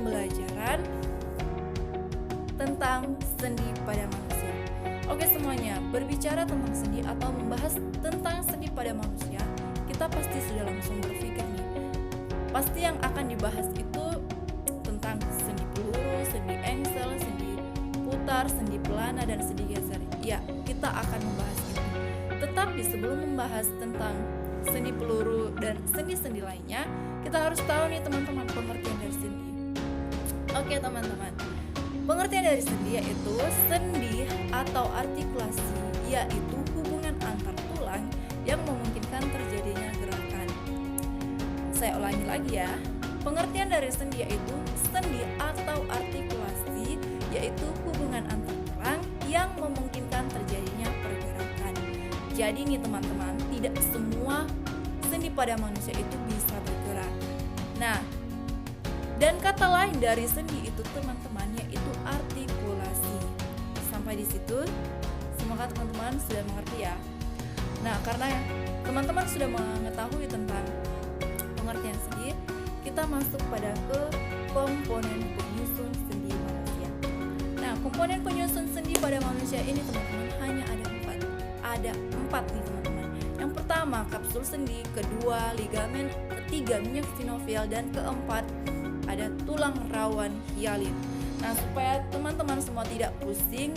pembelajaran tentang sendi pada manusia. Oke semuanya, berbicara tentang sendi atau membahas tentang sendi pada manusia, kita pasti sudah langsung berpikir nih, pasti yang akan dibahas itu tentang sendi peluru, sendi engsel, sendi putar, sendi pelana, dan sendi geser. Ya, kita akan membahas itu. Tetapi sebelum membahas tentang sendi peluru dan sendi-sendi lainnya, kita harus tahu nih teman-teman pengertian dari sendi. Oke teman-teman, pengertian dari sendi yaitu sendi atau artikulasi, yaitu hubungan antar tulang yang memungkinkan terjadinya gerakan. Saya ulangi lagi ya. Pengertian dari sendi yaitu sendi atau artikulasi, yaitu hubungan antar tulang yang memungkinkan terjadinya pergerakan. Jadi nih teman-teman, tidak semua sendi pada manusia itu bisa bergerak. Nah, dan kata lain dari sendi itu teman-teman yaitu artikulasi. Sampai di situ, semoga teman-teman sudah mengerti ya. Nah, karena teman-teman sudah mengetahui tentang pengertian sendi, kita masuk pada ke komponen penyusun sendi manusia. Nah, komponen penyusun sendi pada manusia ini teman-teman hanya ada 4. Ada 4 nih teman-teman. Yang pertama kapsul sendi, kedua ligamen, ketiga minyak sinovial, dan keempat ada tulang rawan hialin. Nah, supaya teman-teman semua tidak pusing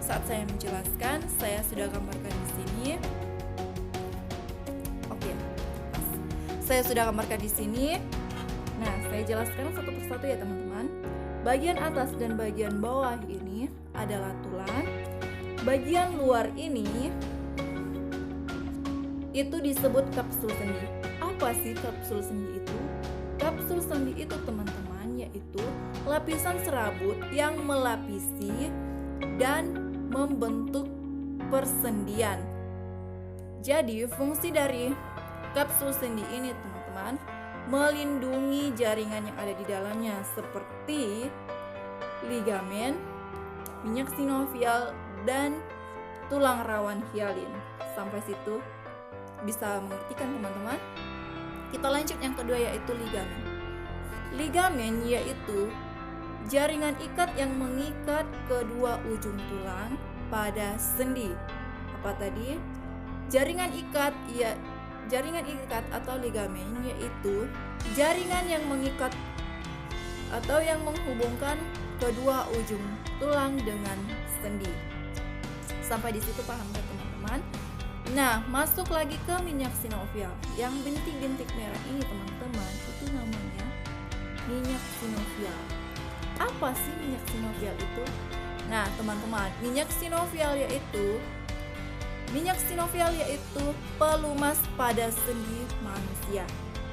saat saya menjelaskan, saya sudah gambarkan di sini. Oke, saya sudah gambarkan di sini. Nah, saya jelaskan satu persatu ya teman-teman. Bagian atas dan bagian bawah ini adalah tulang. Bagian luar ini itu disebut kapsul sendi. Apa sih kapsul sendi itu? Kapsul sendi itu teman-teman yaitu lapisan serabut yang melapisi dan membentuk persendian. Jadi fungsi dari kapsul sendi ini teman-teman melindungi jaringan yang ada di dalamnya seperti ligamen, minyak sinovial, dan tulang rawan hialin. Sampai situ bisa mengerti kan teman-teman? Kita lanjut yang kedua yaitu ligamen. Ligamen yaitu jaringan ikat yang mengikat kedua ujung tulang pada sendi. Apa tadi? Jaringan ikat atau ligamen yaitu jaringan yang mengikat atau yang menghubungkan kedua ujung tulang dengan sendi. Sampai di situ paham kan teman-teman? Nah, masuk lagi ke minyak sinovial. Yang bintik-bintik merah ini teman-teman, itu namanya minyak sinovial. Apa sih minyak sinovial itu? Nah, teman-teman, minyak sinovial yaitu pelumas pada sendi manusia.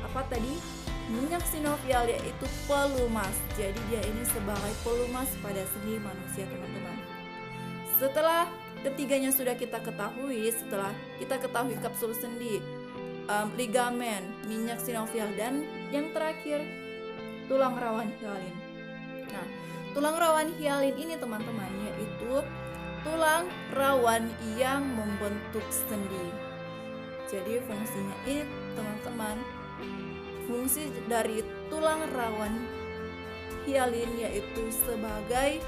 Apa tadi? Minyak sinovial yaitu pelumas. Jadi dia ini sebagai pelumas pada sendi manusia, teman-teman. Setelah ketiganya sudah kita ketahui, setelah kita ketahui kapsul sendi, ligamen, minyak sinovial, dan yang terakhir tulang rawan hialin. Nah, tulang rawan hialin ini teman-teman yaitu tulang rawan yang membentuk sendi. Jadi fungsinya ini teman-teman, fungsi dari tulang rawan hialin yaitu sebagai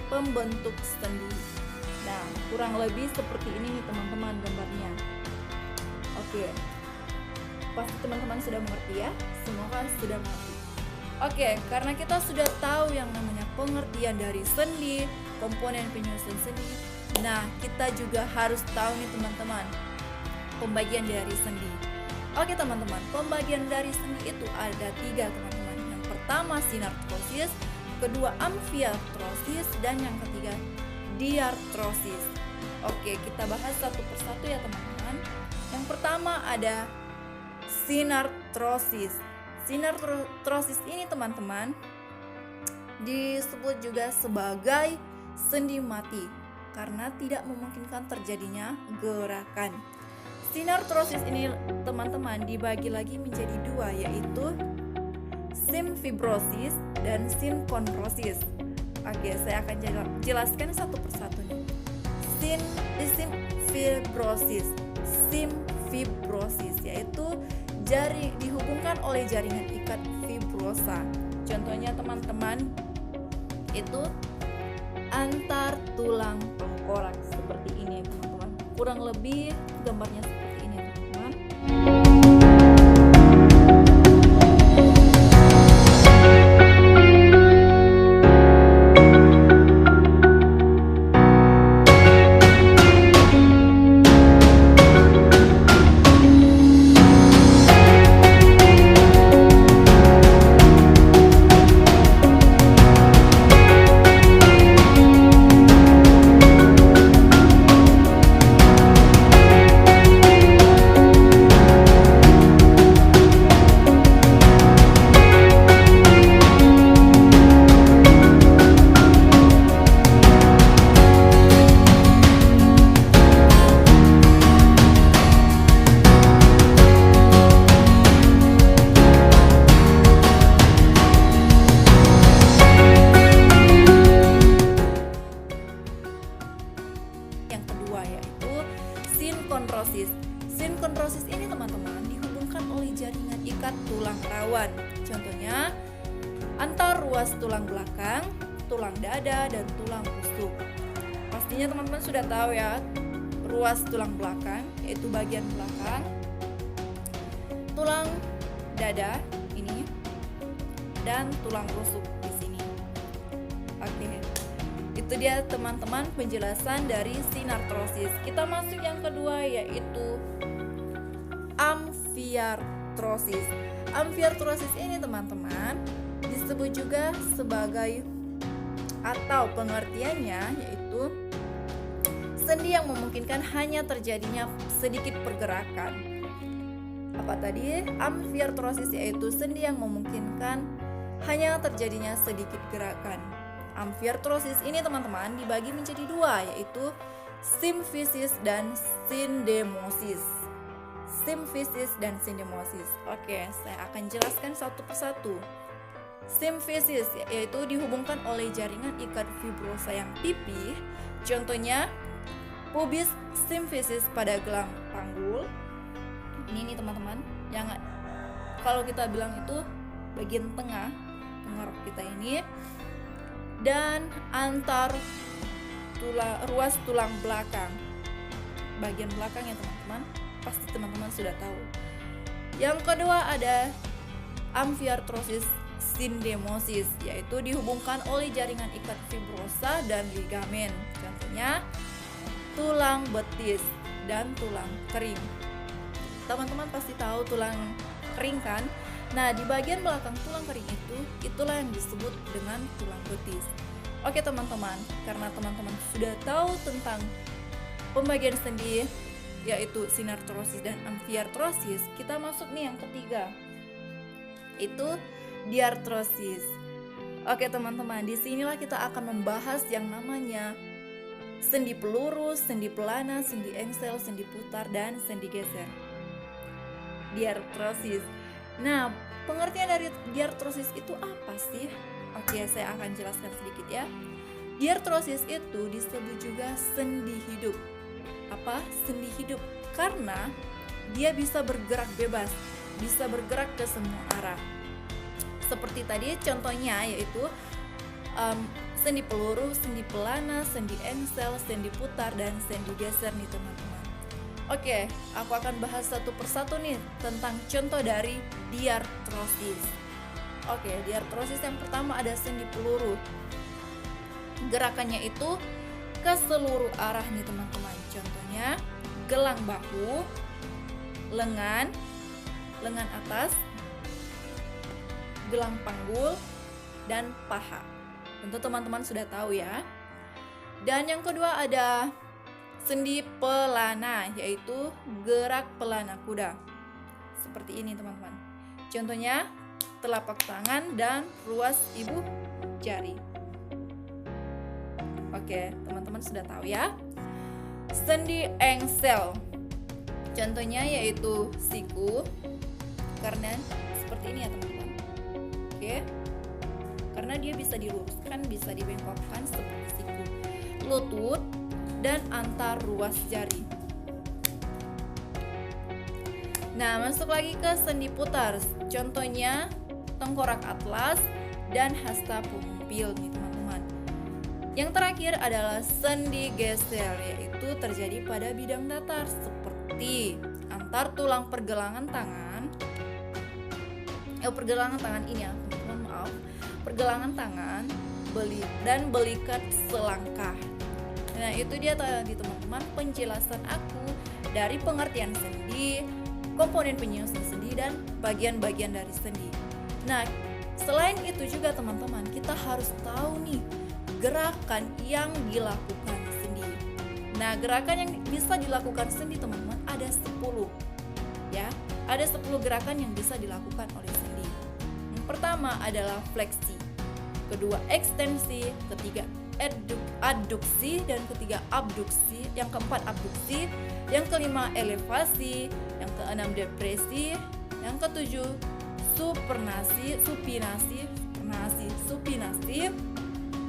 pembentuk sendi. Nah, kurang lebih seperti ini nih teman-teman gambarnya. Oke, pasti teman-teman sudah mengerti ya? Semoga sudah mengerti. Oke, karena kita sudah tahu yang namanya pengertian dari sendi, komponen penyusun sendi. Nah, kita juga harus tahu nih teman-teman pembagian dari sendi. Oke teman-teman, pembagian dari sendi itu ada 3 teman-teman. Yang pertama sinartrosis, kedua amfiartrosis, dan yang ketiga diartrosis. Oke, kita bahas satu persatu ya teman-teman. Yang pertama ada sinartrosis. Sinartrosis ini teman-teman disebut juga sebagai sendi mati karena tidak memungkinkan terjadinya gerakan. Sinartrosis ini teman-teman dibagi lagi menjadi 2 yaitu simfibrosis dan simchondrosis. Oke, saya akan jelaskan satu persatu nih. Simfibrosis yaitu dihubungkan oleh jaringan ikat fibrosa. Contohnya teman-teman, itu antar tulang tengkorak seperti ini teman-teman. Kurang lebih gambarnya seperti ini teman-teman. Yang kedua yaitu sinkondrosis. Sinkondrosis ini teman-teman dihubungkan oleh jaringan ikat tulang rawan. Contohnya antar ruas tulang belakang, tulang dada, dan tulang rusuk. Pastinya teman-teman sudah tahu ya, ruas tulang belakang yaitu bagian belakang, tulang dada ini, dan tulang rusuk di sini. Oke. Itu dia teman-teman penjelasan dari sinartrosis. Kita masuk yang kedua yaitu amfiartrosis. Amfiartrosis ini teman-teman disebut juga sebagai, atau pengertiannya yaitu sendi yang memungkinkan hanya terjadinya sedikit pergerakan. Apa tadi? Amfiartrosis yaitu sendi yang memungkinkan hanya terjadinya sedikit gerakan. Amfiartrosis ini teman-teman dibagi menjadi dua, yaitu simfisis dan sindemosis. Simfisis dan sindemosis. Oke, saya akan jelaskan satu persatu. Simfisis yaitu dihubungkan oleh jaringan ikat fibrosa yang pipih. Contohnya pubis simfisis pada gelang panggul. Ini nih teman-teman, yang kalau kita bilang itu bagian tengah tenggorok kita ini. Dan antar ruas tulang belakang, bagian belakang ya teman-teman, pasti teman-teman sudah tahu. Yang kedua ada amfiartrosis sindemosis, yaitu dihubungkan oleh jaringan ikat fibrosa dan ligamen. Contohnya tulang betis dan tulang kering. Teman-teman pasti tahu tulang kering kan? Nah, di bagian belakang tulang kering itulah yang disebut dengan tulang betis. Oke teman-teman, karena teman-teman sudah tahu tentang pembagian sendi yaitu sinartrosis dan amfiartrosis, kita masuk nih yang ketiga, itu diartrosis. Oke teman-teman, disinilah kita akan membahas yang namanya sendi peluru, sendi pelana, sendi engsel, sendi putar, dan sendi geser. Diartrosis. Nah, pengertian dari diartrosis itu apa sih? Oke, saya akan jelaskan sedikit ya. Diartrosis itu disebut juga sendi hidup. Apa? Sendi hidup. Karena dia bisa bergerak bebas, bisa bergerak ke semua arah. Seperti tadi contohnya yaitu sendi peluru, sendi pelana, sendi engsel, sendi putar, dan sendi geser nih teman-teman. Oke, aku akan bahas satu persatu nih tentang contoh dari diartrosis. Oke, diartrosis yang pertama ada sendi peluru. Gerakannya itu ke seluruh arah nih teman-teman. Contohnya gelang bahu, lengan atas, gelang panggul, dan paha. Tentu teman-teman sudah tahu ya. Dan yang kedua ada sendi pelana, yaitu gerak pelana kuda. Seperti ini teman-teman. Contohnya telapak tangan dan ruas ibu jari. Oke, teman-teman sudah tahu ya. Sendi engsel. Contohnya yaitu siku. Karena seperti ini ya teman-teman. Oke. Karena dia bisa diluruskan, bisa dibengkokkan seperti siku. Lutut dan antar ruas jari. Nah, masuk lagi ke sendi putar. Contohnya tengkorak atlas, dan hasta pengumpil nih teman-teman. Yang terakhir adalah sendi geser, yaitu terjadi pada bidang datar seperti antar tulang pergelangan tangan. Pergelangan tangan ini ya teman-teman, maaf. Pergelangan tangan dan belikat selangkah. Nah, itu dia tadi teman-teman penjelasan aku dari pengertian sendi, komponen penyusun sendi dan bagian-bagian dari sendi. Nah, selain itu juga teman-teman, kita harus tahu nih gerakan yang dilakukan sendi. Nah, gerakan yang bisa dilakukan sendi teman-teman ada 10. Ya, ada 10 gerakan yang bisa dilakukan oleh sendi. Yang pertama adalah fleksi, kedua ekstensi, ketiga adduksi, dan ketiga abduksi, yang keempat abduksi, yang kelima elevasi, yang keenam depresi, yang ketujuh supinasi,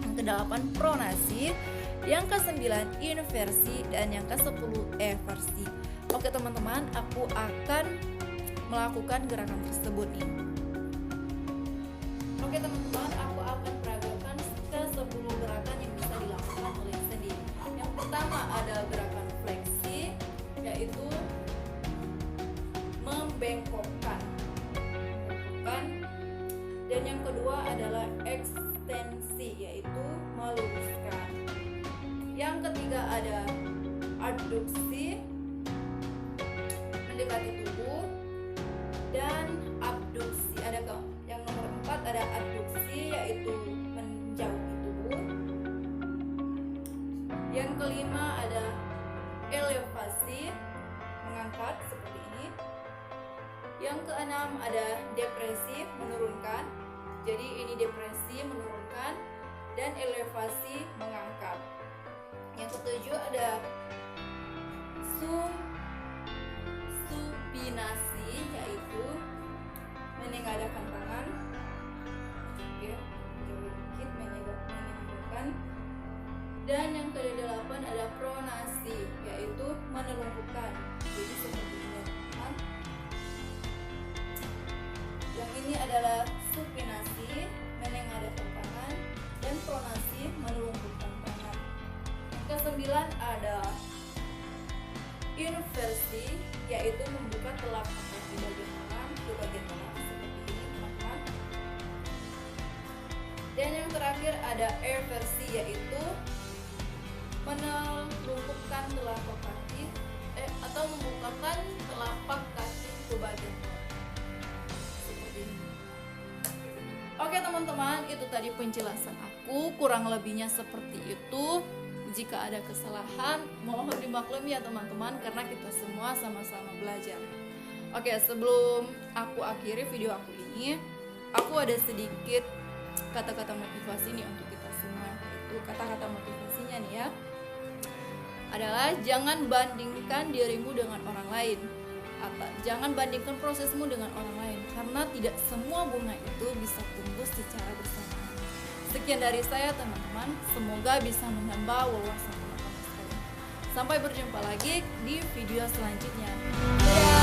yang kedelapan pronasi, yang ke-9 inversi, dan yang ke-10 eversi. Oke teman-teman, aku akan melakukan gerakan tersebut nih. Oke teman-teman, aku akan peragakan ke-10 gerakan yang bisa dilakukan oleh sendi. Yang pertama ada gerakan fleksi, yaitu membengkokkan. Dan yang kedua adalah ekstensi, yaitu meluruskan. Yang ketiga ada adduksi, mendekati tubuh, dan abduksi. Yang nomor 4 ada adduksi, yaitu menjauhi tubuh. Yang kelima ada elevasi, mengangkat seperti ini. Yang keenam ada depresi, menurunkan. Jadi ini depresi, menurunkan, dan elevasi, mengangkat. Yang ketujuh ada supinasi, yaitu menengadahkan tangan. Oke, sedikit menengadahkan. Dan yang ke-8 ada pronasi, yaitu menelungkupkan. Jadi seperti ini teman-teman. Yang ini adalah supinasi, menengadahkan tangan, dan pronasi, menelungkupkan tangan. Yang ke-9 ada inversi, yaitu membuka telapak kaki bagian kanan ke bagian tengah seperti ini teman-teman. Dan yang terakhir ada eversi, yaitu menelungkupkan telapak kaki atau membukakan telapak kaki ke bagian tengah seperti ini. Oke teman-teman, itu tadi penjelasan aku, kurang lebihnya seperti itu. Jika ada kesalahan, mohon dimaklumi ya teman-teman, karena kita semua sama-sama belajar. Oke, sebelum aku akhiri video aku ini, aku ada sedikit kata-kata motivasi nih untuk kita semua. Itu kata-kata motivasinya nih ya, adalah jangan bandingkan dirimu dengan orang lain, atau jangan bandingkan prosesmu dengan orang lain, karena tidak semua bunga itu bisa tumbuh secara bersamaan. Sekian dari saya teman-teman, semoga bisa menambah wawasan teman-teman sekalian. Sampai berjumpa lagi di video selanjutnya. Dadah!